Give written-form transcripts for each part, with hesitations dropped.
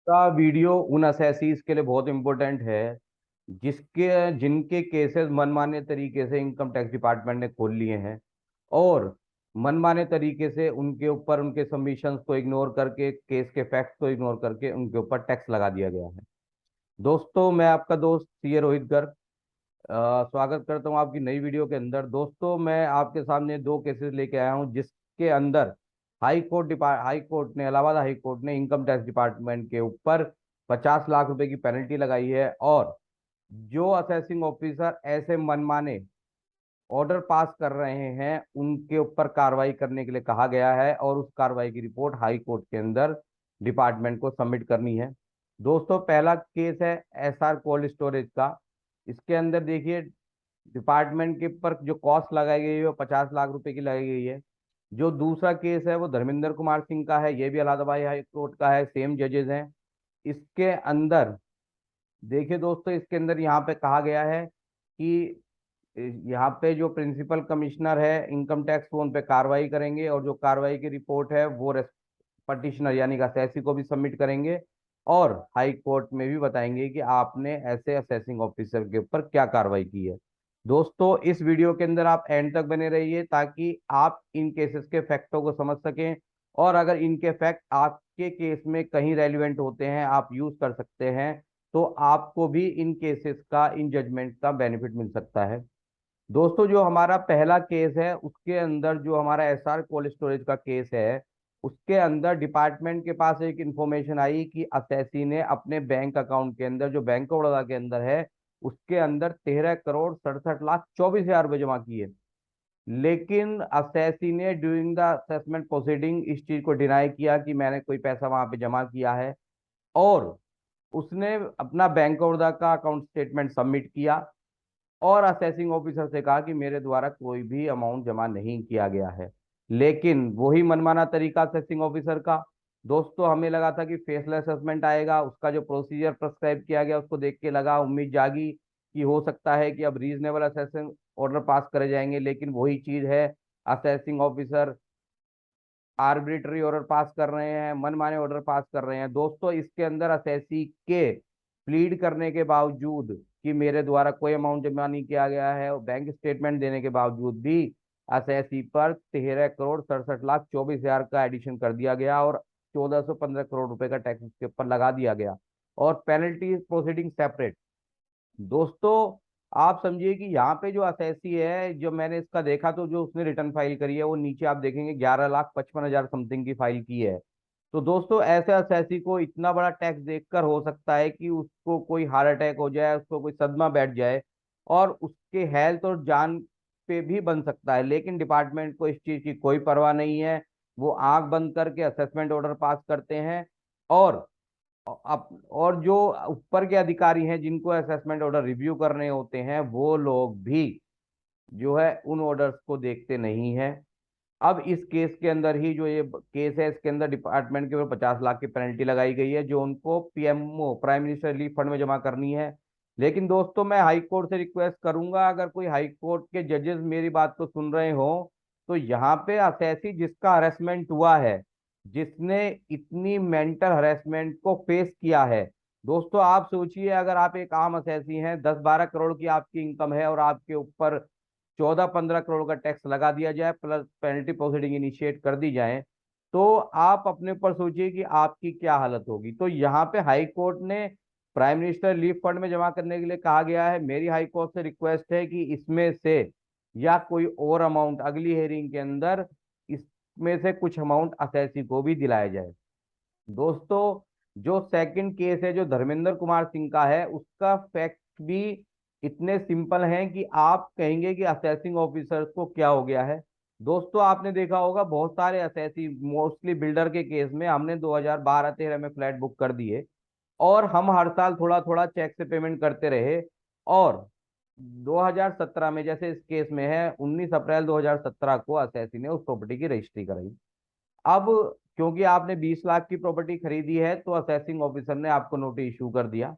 का वीडियो उन असेसीज के लिए बहुत इंपॉर्टेंट है जिसके जिनके केसेस मनमाने तरीके से इनकम टैक्स डिपार्टमेंट ने खोल लिए हैं, और मनमाने तरीके से उनके ऊपर उनके सबमिशंस को इग्नोर करके, केस के फैक्ट्स को इग्नोर करके उनके ऊपर टैक्स लगा दिया गया है। दोस्तों, मैं आपका दोस्त सीए रोहित गर्ग स्वागत करता हूं आपकी नई वीडियो के अंदर। दोस्तों, मैं आपके सामने दो केसेस लेके आया हूं जिसके अंदर हाई कोर्ट ने, इलाहाबाद हाई कोर्ट ने इनकम टैक्स डिपार्टमेंट के ऊपर 50 लाख रुपए की पेनल्टी लगाई है, और जो असेसिंग ऑफिसर ऐसे मनमाने ऑर्डर पास कर रहे हैं उनके ऊपर कार्रवाई करने के लिए कहा गया है, और उस कार्रवाई की रिपोर्ट हाई कोर्ट के अंदर डिपार्टमेंट को सबमिट करनी है। दोस्तों, पहला केस है एसआर कोल्ड स्टोरेज का। इसके अंदर देखिए, डिपार्टमेंट के ऊपर जो कॉस्ट लगाई गई है वो 50 लाख रुपए की लगाई गई है। जो दूसरा केस है वो धर्मेंद्र कुमार सिंह का है, ये भी इलाहाबाद हाई कोर्ट का है, सेम जजेस हैं। इसके अंदर देखिए दोस्तों, इसके अंदर यहाँ पे कहा गया है कि यहाँ पे जो प्रिंसिपल कमिश्नर है इनकम टैक्स, वो उन पे कार्रवाई करेंगे, और जो कार्रवाई की रिपोर्ट है वो पटिशनर यानी कि असेसी को भी सबमिट करेंगे, और हाई कोर्ट में भी बताएंगे कि आपने ऐसे असेसिंग ऑफिसर के ऊपर क्या कार्रवाई की है। दोस्तों, इस वीडियो के अंदर आप एंड तक बने रहिए ताकि आप इन केसेस के फैक्टों को समझ सकें, और अगर इनके फैक्ट आपके केस में कहीं रेलिवेंट होते हैं, आप यूज कर सकते हैं, तो आपको भी इन केसेस का, इन जजमेंट का बेनिफिट मिल सकता है। दोस्तों, जो हमारा पहला केस है उसके अंदर, जो हमारा एसआर कोल्ड स्टोरेज का केस है, उसके अंदर डिपार्टमेंट के पास एक इंफॉर्मेशन आई कि असेसी ने अपने बैंक अकाउंट के अंदर, जो बैंक ऑफ बड़ौदा के अंदर है, उसके अंदर 13 करोड़ 67 लाख 24 हजार रुपए जमा किए। लेकिन असेसी ने ड्यूरिंग द असेसमेंट प्रोसीडिंग इस चीज को डिनाई किया कि मैंने कोई पैसा वहां पे जमा किया है, और उसने अपना बैंक ऑफ बड़ौदा का अकाउंट स्टेटमेंट सबमिट किया, और असेसिंग ऑफिसर से कहा कि मेरे द्वारा कोई भी अमाउंट जमा नहीं किया गया है। लेकिन वही मनमाना तरीका असेसिंग ऑफिसर का। दोस्तों, हमें लगा था कि फेसलेस असेसमेंट आएगा, उसका जो प्रोसीजर प्रिस्क्राइब किया गया उसको देख के लगा, उम्मीद जागी कि हो सकता है कि अब रीजनेबल असेसिंग ऑर्डर पास करे जाएंगे, लेकिन वही चीज है, assessing officer arbitrary order pass कर रहे हैं, मनमाने ऑर्डर पास कर रहे हैं। दोस्तों, इसके अंदर असेसी के प्लीड करने के बावजूद कि मेरे द्वारा कोई अमाउंट जमा नहीं किया गया है, और बैंक स्टेटमेंट देने के बावजूद भी असेसी पर 13 करोड़ 67 लाख 24 हजार का एडिशन कर दिया गया, और 1415 करोड़ रुपए का टैक्स उसके ऊपर लगा दिया गया, और पेनल्टी प्रोसीडिंग सेपरेट। दोस्तों, आप समझिए कि यहाँ पे जो असेसी है, जो मैंने इसका देखा, तो जो उसने रिटर्न फाइल करी है वो नीचे आप देखेंगे 11 लाख 55 हजार समथिंग की फाइल की है। तो दोस्तों, ऐसे असेसी को इतना बड़ा टैक्स देखकर हो सकता है कि उसको कोई हार्ट अटैक हो जाए, उसको कोई सदमा बैठ जाए, और उसके हेल्थ और जान पे भी बन सकता है। लेकिन डिपार्टमेंट को इस चीज की कोई परवाह नहीं है, वो आंख बंद करके असेसमेंट ऑर्डर पास करते हैं, और और जो ऊपर के अधिकारी हैं जिनको असेसमेंट ऑर्डर रिव्यू करने होते हैं, वो लोग भी जो है उन ऑर्डर्स को देखते नहीं हैं। अब इस केस के अंदर ही, जो ये केस है, इसके अंदर डिपार्टमेंट के ऊपर 50 लाख की पेनल्टी लगाई गई है, जो उनको PMO, prime minister relief fund में जमा करनी है। लेकिन दोस्तों, मैं हाई कोर्ट से रिक्वेस्ट करूंगा, अगर कोई हाई कोर्ट के जजेस मेरी बात को सुन रहे हो, तो यहाँ पे असेसी जिसका हरेसमेंट हुआ है, जिसने इतनी मेंटल हरेसमेंट को फेस किया है, दोस्तों आप सोचिए, अगर आप एक आम असेसी हैं, 10-12 करोड़ की आपकी इनकम है, और आपके ऊपर 14-15 करोड़ का टैक्स लगा दिया जाए, प्लस पेनल्टी प्रोसीडिंग इनिशिएट कर दी जाए, तो आप अपने ऊपर सोचिए कि आपकी क्या हालत होगी। तो यहाँ पे हाई कोर्ट ने प्राइम मिनिस्टर रिलीफ फंड में जमा करने के लिए कहा गया है। मेरी हाई कोर्ट से रिक्वेस्ट है कि इसमें से या कोई और अमाउंट अगली हेयरिंग के अंदर इसमें से कुछ अमाउंट असेसी को भी दिलाया जाए। दोस्तों, जो सेकंड केस है, जो धर्मेंद्र कुमार सिंह का है, उसका फैक्ट भी इतने सिंपल हैं कि आप कहेंगे कि असेसिंग ऑफिसर्स को क्या हो गया है। दोस्तों, आपने देखा होगा बहुत सारे असेसी, मोस्टली बिल्डर के केस में, हमने 2012-13 में फ्लैट बुक कर दिए, और हम हर साल थोड़ा थोड़ा चेक से पेमेंट करते रहे, और 2017 में, जैसे इस केस में है, 19 अप्रैल 2017 को असेसी ने उस प्रॉपर्टी की रजिस्ट्री कराई। अब क्योंकि आपने 20 लाख की प्रॉपर्टी खरीदी है, तो असेसिंग ऑफिसर ने आपको नोटिस इशू कर दिया।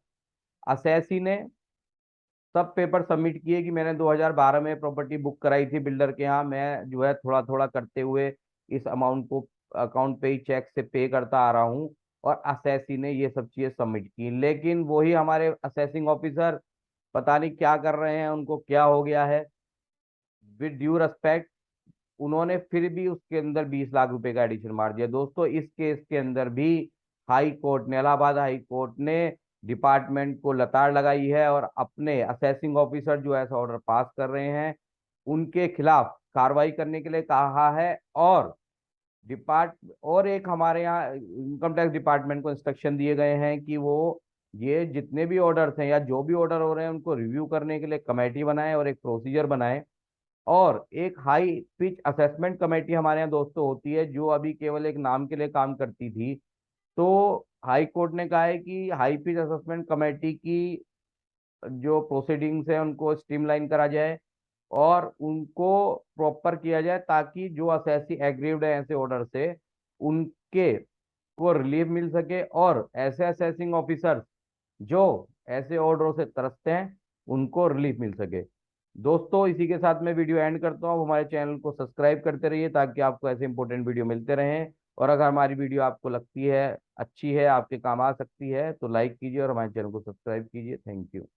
असेसी ने सब पेपर सबमिट किए कि मैंने 2012 में प्रॉपर्टी बुक कराई थी बिल्डर के यहाँ, मैं जो है थोड़ा थोड़ा करते हुए इस अमाउंट को अकाउंट पे ही चेक से पे करता आ रहा हूँ, और असेसी ने ये सब चीजें सबमिट की, लेकिन वही हमारे असेसिंग ऑफिसर पता नहीं क्या कर रहे हैं, उनको क्या हो गया है। विद ड्यू रेस्पेक्ट, उन्होंने फिर भी उसके अंदर 20 लाख रुपए का एडिशन मार दिया। दोस्तों इस केस के अंदर भी हाई कोर्ट ने, इलाहाबाद हाई कोर्ट ने डिपार्टमेंट को लताड़ लगाई है और अपने असेसिंग ऑफिसर जो ऐसा ऑर्डर पास कर रहे हैं उनके खिलाफ कार्रवाई करने के लिए कहा है। और एक हमारे यहाँ इनकम टैक्स डिपार्टमेंट को इंस्ट्रक्शन दिए गए हैं कि वो ये जितने भी ऑर्डर्स हैं या जो भी ऑर्डर हो रहे हैं उनको रिव्यू करने के लिए कमेटी बनाए और एक प्रोसीजर बनाए। और एक हाई पिच असेसमेंट कमेटी हमारे यहाँ दोस्तों होती है, जो अभी केवल एक नाम के लिए काम करती थी। तो हाई कोर्ट ने कहा है कि हाई पिच असेसमेंट कमेटी की जो प्रोसीडिंग्स है उनको स्ट्रीमलाइन करा जाए और उनको प्रॉपर किया जाए, ताकि जो असेसी एग्रीव्ड है ऐसे ऑर्डर से उनके को रिलीफ मिल सके और ऐसे असेसिंग ऑफिसर जो ऐसे ऑर्डरों से तरसते हैं उनको रिलीफ मिल सके। दोस्तों इसी के साथ मैं वीडियो एंड करता हूँ। हमारे चैनल को सब्सक्राइब करते रहिए ताकि आपको ऐसे इंपॉर्टेंट वीडियो मिलते रहें। और अगर हमारी वीडियो आपको लगती है अच्छी है, आपके काम आ सकती है, तो लाइक कीजिए और हमारे चैनल को सब्सक्राइब कीजिए। Thank you.